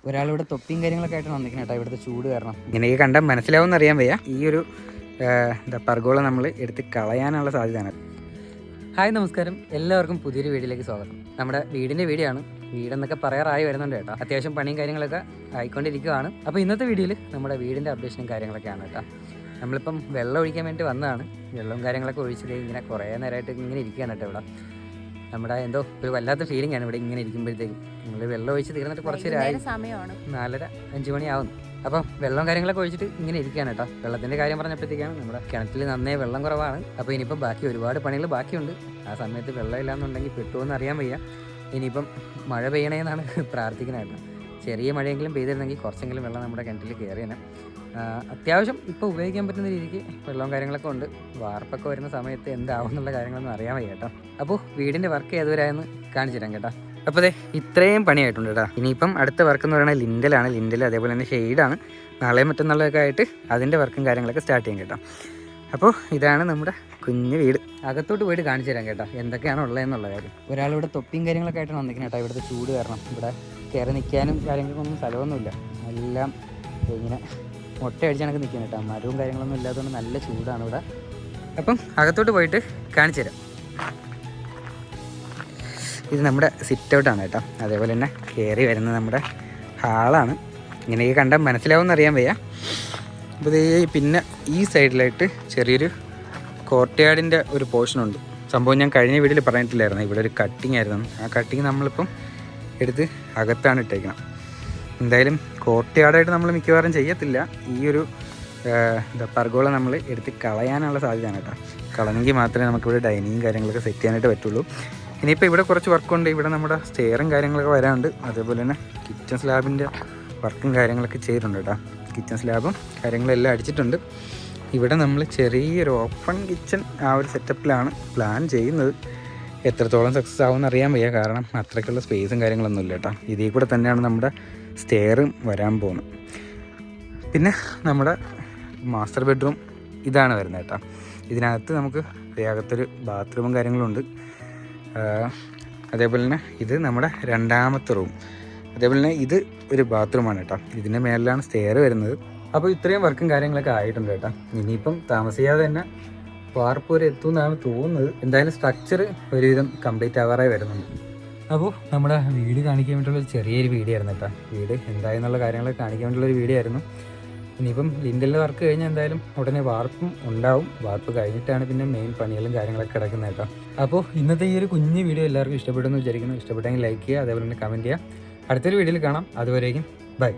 ഒരാളിവിടെ തൊപ്പിയും കാര്യങ്ങളൊക്കെ ആയിട്ട് വന്നിരിക്കണം കേട്ടോ, ഇവിടുത്തെ ചൂട് കാരണം. ഇങ്ങനെയൊക്കെ കണ്ടാൽ മനസ്സിലാവുമെന്ന് അറിയാൻ വയ്യ. ഈ ഒരു പർഗോള നമ്മൾ എടുത്ത് കളയാനുള്ള സാധ്യതയാണ്. ഹായ് നമസ്കാരം, എല്ലാവർക്കും പുതിയൊരു വീഡിയോയിലേക്ക് സ്വാഗതം. നമ്മുടെ വീടിൻ്റെ വീഡിയോ ആണ്. വീടെന്നൊക്കെ പറയാറായി വരുന്നുണ്ട് കേട്ടോ. അത്യാവശ്യം പണിയും കാര്യങ്ങളൊക്കെ ആയിക്കൊണ്ടിരിക്കുകയാണ്. അപ്പോൾ ഇന്നത്തെ വീഡിയോയിൽ നമ്മുടെ വീടിൻ്റെ അപ്ഡേഷനും കാര്യങ്ങളൊക്കെയാണ് കേട്ടോ. നമ്മളിപ്പം വെള്ളം ഒഴിക്കാൻ വേണ്ടി വന്നതാണ്. വെള്ളവും കാര്യങ്ങളൊക്കെ ഒഴിച്ചിട്ട് ഇങ്ങനെ കുറേ നേരമായിട്ട് ഇങ്ങനെ ഇരിക്കുകയാണ് കേട്ടോ. ഇവിടെ നമ്മുടെ എന്തോ ഒരു വല്ലാത്ത ഫീലിംഗ് ആണ് ഇവിടെ ഇങ്ങനെ ഇരിക്കുമ്പോഴത്തേക്കും. നമ്മൾ വെള്ളം ഒഴിച്ച് തീർന്നിട്ട് കുറച്ച് സമയമാണ്, 4:30-5 മണിയാവുന്നു. അപ്പം വെള്ളം കാര്യങ്ങളൊക്കെ ഒഴിച്ചിട്ട് ഇങ്ങനെ ഇരിക്കുകയാണ് കേട്ടോ. വെള്ളത്തിൻ്റെ കാര്യം പറഞ്ഞപ്പോഴത്തേക്കാണ് നമ്മുടെ കിണറ്റിൽ നന്നേ വെള്ളം കുറവാണ്. അപ്പോൾ ഇനിയിപ്പം ബാക്കി ഒരുപാട് പണികൾ ബാക്കിയുണ്ട്. ആ സമയത്ത് വെള്ളം ഇല്ലാന്നുണ്ടെങ്കിൽ പെട്ടുമെന്ന് അറിയാൻ വയ്യ. ഇനിയിപ്പം മഴ പെയ്യണേന്നാണ് പ്രാർത്ഥിക്കുന്നത് കേട്ടോ. ചെറിയ മഴയെങ്കിലും പെയ്തിരുന്നെങ്കിൽ കുറച്ചെങ്കിലും വെള്ളം നമ്മുടെ കിണറ്റിൽ കയറിയാണ്. അത്യാവശ്യം ഇപ്പോൾ ഉപയോഗിക്കാൻ പറ്റുന്ന രീതിക്ക് വെള്ളവും കാര്യങ്ങളൊക്കെ ഉണ്ട്. വാർപ്പൊക്കെ വരുന്ന സമയത്ത് എന്താവും എന്നുള്ള കാര്യങ്ങളൊന്നും അറിയാൻ വയ്യ കേട്ടോ. അപ്പോൾ വീടിൻ്റെ വർക്ക് ഏതുവരെയായെന്ന് കാണിച്ചു തരാം കേട്ടോ. അപ്പോൾ അതെ, ഇത്രയും പണിയായിട്ടുണ്ട് കേട്ടോ. ഇനിയിപ്പം അടുത്ത വർക്ക് എന്ന് പറയുന്നത് ലിൻഡലാണ്. ലിൻഡൽ അതേപോലെ തന്നെ ഷെയ്ഡാണ്. നാളെയും മറ്റന്നാളൊക്കെ ആയിട്ട് അതിൻ്റെ വർക്കും കാര്യങ്ങളൊക്കെ സ്റ്റാർട്ട് ചെയ്യാം കേട്ടോ. അപ്പോൾ ഇതാണ് നമ്മുടെ കുഞ്ഞു വീട്. അകത്തോട്ട് പോയിട്ട് കാണിച്ചു തരാം കേട്ടോ എന്തൊക്കെയാണ് ഉള്ളതെന്നുള്ള കാര്യം. ഒരാളിവിടെ തൊപ്പിയും കാര്യങ്ങളൊക്കെ ആയിട്ട് വന്നിരിക്കണം കേട്ടോ. ഇവിടുത്തെ ചൂട് കാരണം ഇവിടെ കയറി നിൽക്കാനും കാര്യങ്ങൾക്കൊന്നും സ്ഥലമൊന്നുമില്ല. എല്ലാം ഇങ്ങനെ മുട്ടയടിച്ച് കണക്ക് നിൽക്കണം കേട്ടോ. മരവും കാര്യങ്ങളൊന്നും ഇല്ലാത്തതുകൊണ്ട് നല്ല ചൂടാണ് ഇവിടെ. അപ്പം അകത്തോട്ട് പോയിട്ട് കാണിച്ചു തരാം. ഇത് നമ്മുടെ സിറ്റ് ഔട്ടാണ് കേട്ടോ. അതേപോലെ തന്നെ കയറി വരുന്നത് നമ്മുടെ ഹാളാണ്. ഇങ്ങനെയൊക്കെ കണ്ടാൽ മനസ്സിലാവുമെന്ന് അറിയാൻ വയ്യ. അപ്പോൾ പിന്നെ ഈ സൈഡിലായിട്ട് ചെറിയൊരു കോർട്ട്യാർഡിൻ്റെ ഒരു പോർഷനുണ്ട്. സംഭവം ഞാൻ കഴിഞ്ഞ വീഡിയോയിൽ പറഞ്ഞിട്ടില്ലായിരുന്നു. ഇവിടെ ഒരു കട്ടിങ് ആയിരുന്നു. ആ കട്ടിങ് നമ്മളിപ്പം എടുത്ത് അകത്താണ് ഇട്ടേക്കണം. എന്തായാലും കോർട്ട്യാർഡായിട്ട് നമ്മൾ മിക്കവാറും ചെയ്യത്തില്ല. ഈ ഒരു പർഗോള നമ്മൾ എടുത്ത് കളയാനുള്ള സാധ്യതയാണ് കേട്ടോ. കളഞ്ഞെങ്കിൽ മാത്രമേ നമുക്കിവിടെ ഡൈനിങ്ങും കാര്യങ്ങളൊക്കെ സെറ്റ് ചെയ്യാനായിട്ട് പറ്റുള്ളൂ. ഇനിയിപ്പോൾ ഇവിടെ കുറച്ച് വർക്കുണ്ട്. ഇവിടെ നമ്മുടെ സ്റ്റെയറും കാര്യങ്ങളൊക്കെ വരാനുണ്ട്. അതേപോലെ തന്നെ കിച്ചൺ സ്ലാബിൻ്റെ വർക്കും കാര്യങ്ങളൊക്കെ ചെയ്തിട്ടുണ്ട് കേട്ടോ. കിച്ചൺ സ്ലാബും കാര്യങ്ങളെല്ലാം അടിച്ചിട്ടുണ്ട്. ഇവിടെ നമ്മൾ ചെറിയൊരു ഓപ്പൺ കിച്ചൺ ആ ഒരു സെറ്റപ്പിലാണ് പ്ലാൻ ചെയ്യുന്നത്. എത്രത്തോളം സക്സസ് ആവുമെന്ന് അറിയാൻ വയ്യ. കാരണം അത്രയ്ക്കുള്ള സ്പേസും കാര്യങ്ങളൊന്നും ഇല്ല കേട്ടോ. ഇതിൽ കൂടെ തന്നെയാണ് നമ്മുടെ സ്റ്റെയറും വരാൻ പോകുന്നത്. പിന്നെ നമ്മുടെ മാസ്റ്റർ ബെഡ്റൂം ഇതാണ് വരുന്നത് കേട്ടോ. ഇതിനകത്ത് നമുക്ക് അകത്തൊരു ബാത്റൂമും കാര്യങ്ങളുണ്ട്. അതേപോലെ തന്നെ ഇത് നമ്മുടെ രണ്ടാമത്തെ റൂം. അതേപോലെ തന്നെ ഇത് ഒരു ബാത്റൂമാണ് കേട്ടോ. ഇതിൻ്റെ മേലിലാണ് സ്റ്റെയർ വരുന്നത്. അപ്പോൾ ഇത്രയും വർക്കും കാര്യങ്ങളൊക്കെ ആയിട്ടുണ്ട് കേട്ടോ. ഇനിയിപ്പം താമസിയാതെ തന്നെ വാർപ്പ് വരെ എത്തുമെന്നാണ് തോന്നുന്നത്. എന്തായാലും സ്ട്രക്ചർ ഒരുവിധം കംപ്ലീറ്റ് ആവാറായി വരുന്നുണ്ട്. അപ്പോൾ നമ്മുടെ വീട് കാണിക്കാൻ വേണ്ടിയിട്ടുള്ള ചെറിയൊരു വീഡിയോ ആയിരുന്നു കേട്ടോ. വീട് എന്തായെന്നുള്ള കാര്യങ്ങളൊക്കെ കാണിക്കാൻ വേണ്ടിയുള്ളൊരു വീഡിയോ ആയിരുന്നു. ഇനിയിപ്പം ലിൻഡലിൻ്റെ വർക്ക് കഴിഞ്ഞാൽ എന്തായാലും ഉടനെ വാർപ്പും ഉണ്ടാവും. വാർപ്പ് കഴിഞ്ഞിട്ടാണ് പിന്നെ മെയിൻ പണികളും കാര്യങ്ങളൊക്കെ കിടക്കുന്നത് കേട്ടോ. അപ്പോൾ ഇന്നത്തെ ഈ ഒരു കുഞ്ഞു വീഡിയോ എല്ലാവർക്കും ഇഷ്ടപ്പെട്ടെന്ന് വിചാരിക്കുന്നു. ഇഷ്ടപ്പെട്ടെങ്കിൽ ലൈക്ക് ചെയ്യുക, അതേപോലെ തന്നെ കമൻറ്റ് ചെയ്യുക. അടുത്തൊരു വീഡിയോയിൽ കാണാം. അതുവരേക്കും ബൈ.